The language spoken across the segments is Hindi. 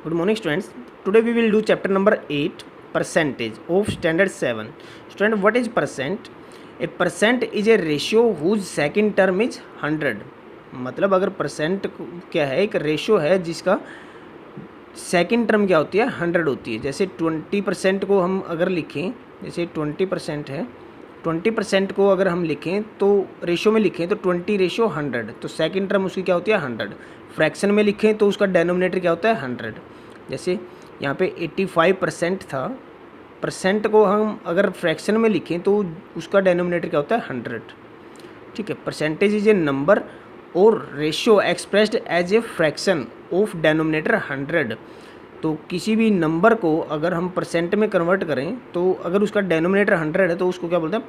Good morning, students. Today we will do chapter number 8, percentage of standard 7. Student, what is percent? A percent is a ratio whose second term is 100. मतलब अगर परसेंट क्या है, एक रेशियो है जिसका सेकंड टर्म क्या होती है, 100 होती है. जैसे 20% को हम अगर लिखें, जैसे 20% है, 20% को अगर हम लिखें तो रेशियो में लिखें तो 20:100, तो सेकंड टर्म उसकी क्या होती है, 100. फ्रैक्शन में लिखें तो उसका डेनोमिनेटर क्या होता है, 100. जैसे यहाँ पे 85% था, परसेंट को हम अगर फ्रैक्शन में लिखें तो उसका डेनोमिनेटर क्या होता है, 100. ठीक है. परसेंटेज इज ए नंबर और ratio expressed as a fraction of denominator 100. तो किसी भी नंबर को अगर हम परसेंट में कन्वर्ट करें तो अगर उसका डेनोमिनेटर 100 है तो उसको क्या बोलते हैं,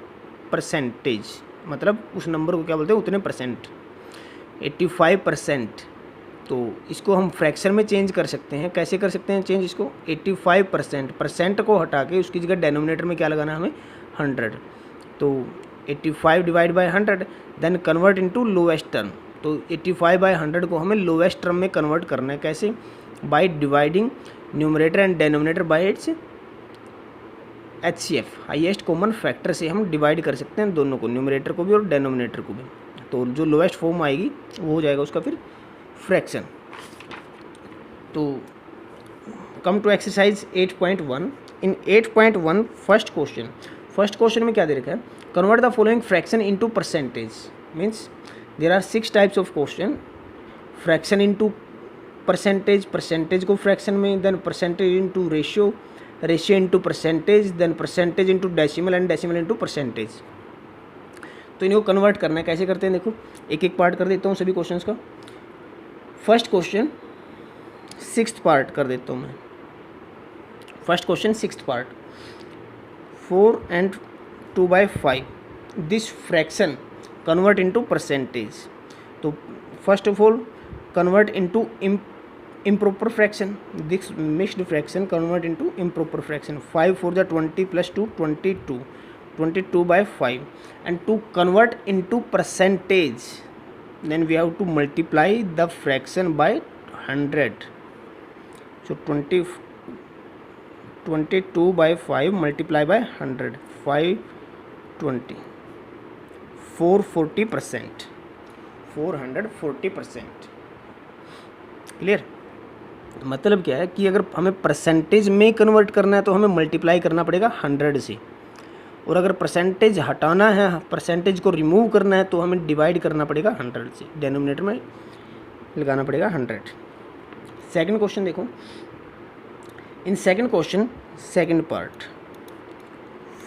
परसेंटेज. मतलब उस नंबर को क्या बोलते हैं, उतने परसेंट. 85%, तो इसको हम फ्रैक्शन में चेंज कर सकते हैं. कैसे कर सकते हैं चेंज इसको, 85%, परसेंट को हटा के उसकी जगह डेनोमिनेटर में क्या लगाना है हमें, 100. तो 85 divide by 100, then convert into lowest term. तो 85/100 को हमें लोवेस्ट टर्म में कन्वर्ट करना है. कैसे, by dividing numerator and denominator bye it's HCF, highest common factor से हम डिवाइड कर सकते हैं दोनों को, न्यूमरेटर को भी और डेनोमिनेटर को भी. तो जो लोवेस्ट फॉर्म आएगी वो हो जाएगा उसका फिर फ्रैक्शन. तो come to exercise 8.1. In 8.1 first question में क्या दे रखा है, convert the following fraction into percentage. Means there are 6 types of question. Fraction into percentage, percentage को फ्रैक्शन में, then percentage into ratio, ratio into percentage, then percentage into decimal and decimal into percentage. तो इनको कन्वर्ट करना है. कैसे करते हैं देखो, एक एक पार्ट कर देता हूँ सभी क्वेश्चंस का. फर्स्ट क्वेश्चन 6th पार्ट कर देता हूँ मैं. First question 6th part, 4 and 2/5 this fraction convert into percentage. तो first of all convert into improper fraction. This mixed fraction convert into improper fraction. 5 4 the 20 plus 2 22, 22/5. And to convert into percentage, then we have to multiply the fraction by 100. So 22/5 multiply by 100, 520, 440%, 440%. Clear. मतलब क्या है कि अगर हमें परसेंटेज में कन्वर्ट करना है तो हमें मल्टीप्लाई करना पड़ेगा 100 से, और अगर परसेंटेज हटाना है, परसेंटेज को रिमूव करना है तो हमें डिवाइड करना पड़ेगा 100 से, डेनोमिनेटर में लगाना पड़ेगा 100. सेकंड क्वेश्चन देखो. In second question second part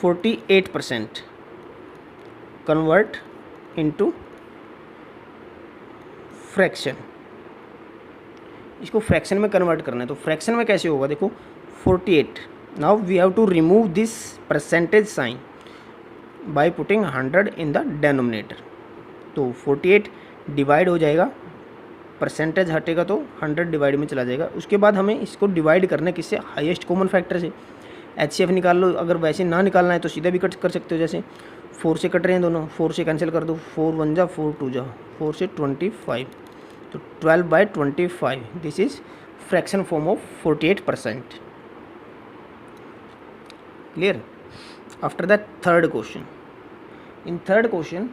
48% convert into fraction. इसको फ्रैक्शन में कन्वर्ट करना है. तो फ्रैक्शन में कैसे होगा देखो, 48. Now we have to remove this percentage sign by putting 100 in the denominator. तो 48 डिवाइड हो जाएगा, परसेंटेज हटेगा तो 100 डिवाइड में चला जाएगा. उसके बाद हमें इसको डिवाइड करना है किससे, हाईएस्ट कॉमन फैक्टर से. HCF निकाल लो. अगर वैसे ना निकालना है तो सीधा भी कट कर सकते हो. जैसे 4 से कट रहे हैं दोनों, 4 से कैंसिल कर दो, 4 1 जा 4 2 जा, 4 से 25, तो 12/25. This is fraction form of 48%. Clear. After that third question. In third question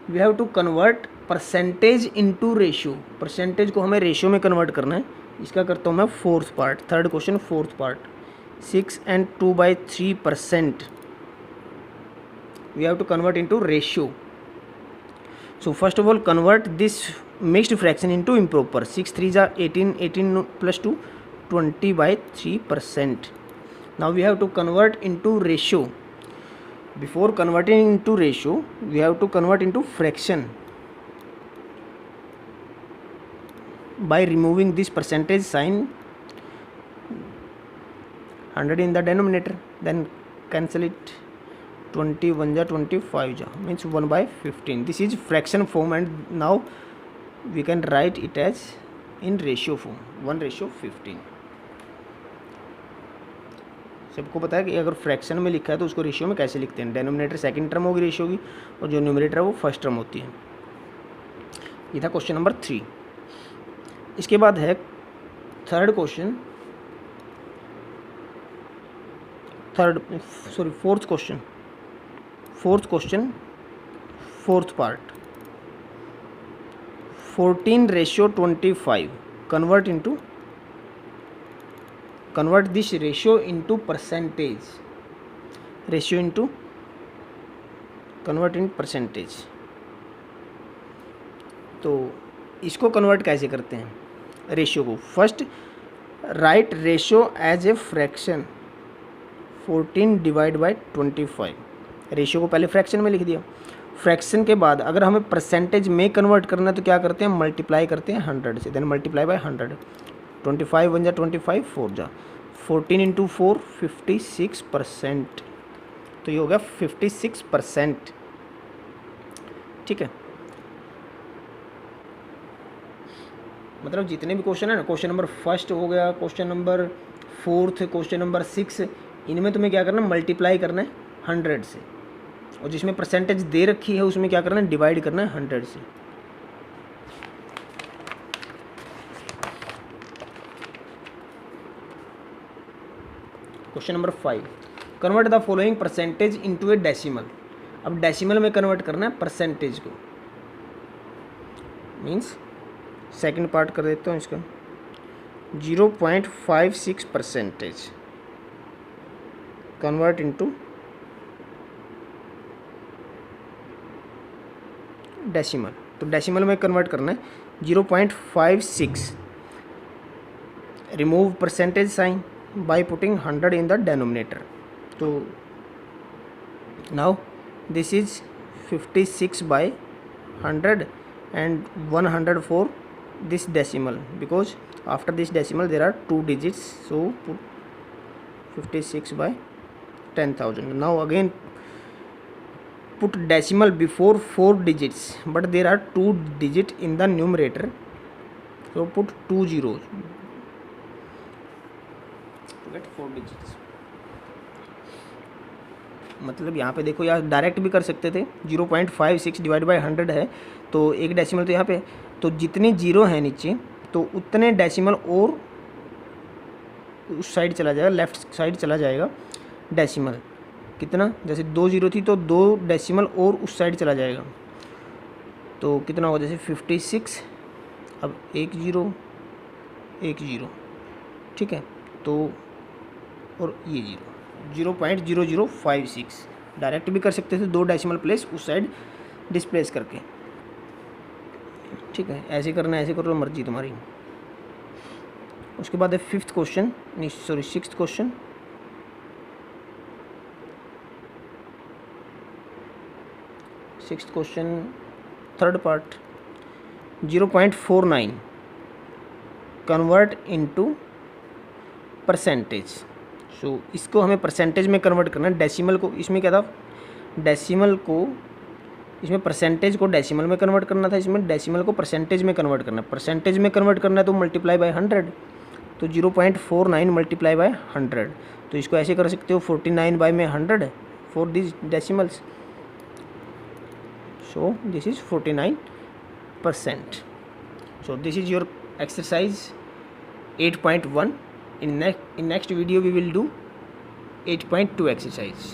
we have to convert percentage into ratio. Percentage को हमें रेशियो में कन्वर्ट करना है. इसका करता हूँ मैं 4th part. Third question 4th part, 6 and 2/3% we have to convert into ratio. So first of all convert this mixed fraction into improper. 6 3 are 18, 18 plus 2 20/3%. Now we have to convert into ratio. Before converting into ratio we have to convert into fraction by removing this percentage sign, 100 in the denominator, then cancel it, 21 ja 25 ja, means 1/15. This is fraction form and now we can write it as in ratio form, 1:15. सबको पता है कि अगर फ्रैक्शन में लिखा है तो उसको रेशियो में कैसे लिखते हैं. डेनोमिनेटर सेकंड टर्म होगी रेशियो की, और जो न्यूमरेटर है वो फर्स्ट टर्म होती है. ये था क्वेश्चन नंबर 3. इसके बाद है third question, fourth question, fourth part, 14:25 convert this ratio into percentage, convert in percentage। तो इसको कन्वर्ट कैसे करते हैं रेशियो को? First write ratio as a fraction, 14/25। Ratio को पहले फ्रैक्शन में लिख दिया। फ्रैक्शन के बाद अगर हमें परसेंटेज में कन्वर्ट करना है तो क्या करते हैं, मल्टीप्लाई करते हैं 100 से, देन मल्टीप्लाई बाय 100। 25 1 जा 25, 4 जा 14 × 4 56%। तो ये हो गया 56%। ठीक है, मतलब जितने भी क्वेश्चन है ना, क्वेश्चन नंबर फर्स्ट हो गया, question number fourth, question number 6, इनमें तुम्हें क्या करना है, मल्टीप्लाई करना है 100 से, और जिसमें परसेंटेज दे रखी है उसमें क्या करना है, डिवाइड करना है 100 से। Question number 5, convert the following percentage into A decimal. अब डेसिमल में कन्वर्ट करना है परसेंटेज को, मीन्स सेकंड पार्ट कर देता हूँ इसका, 0.56% कन्वर्ट इनटू डेसिमल। तो डेसिमल में कन्वर्ट करना है 0.56, remove percentage sign by putting 100 in the denominator. तो now this is 56/100 and 100 for this decimal, because after this decimal there are 2 digits, so put 56/10,000. Now again put decimal before 4 digits, but there are 2 digit in the numerator, so put 2 zeros to get 4 digits। मतलब यहाँ पे देखो, यार डायरेक्ट भी कर सकते थे, 0.56 डिवाइड बाई 100 है, तो एक डेसिमल तो यहाँ पे, तो जितने जीरो हैं नीचे तो उतने डेसिमल और उस साइड चला जाएगा, लेफ्ट साइड चला जाएगा डेसिमल। कितना, जैसे 2 जीरो थी तो 2 डेसिमल और उस साइड चला जाएगा, तो कितना होगा, जैसे 56, अब 1 जीरो 1 जीरो, ठीक है, तो और ये जीरो, 0.0056। डायरेक्ट भी कर सकते थे, 2 डेसिमल प्लेस उस साइड डिस्प्लेस करके। ठीक है, ऐसे करना है, ऐसे करो, मर्जी तुम्हारी। उसके बाद है फिफ्थ क्वेश्चन, नहीं sorry sixth question. Sixth question third part, 0.49 convert into percentage. So इसको हमें परसेंटेज में कन्वर्ट करना है। डेसिमल को, इसमें क्या था, डेसिमल को, इसमें परसेंटेज को डेसिमल में कन्वर्ट करना था, इसमें डेसिमल को परसेंटेज में कन्वर्ट करना है। परसेंटेज में कन्वर्ट करना है तो मल्टीप्लाई बाय 100, तो 0.49 मल्टीप्लाई बाय 100। तो इसको ऐसे कर सकते हो, 49 बाय में 100 for this decimals, so this is 49%। So this is your exercise 8.1। In next video we will do 8.2 exercise.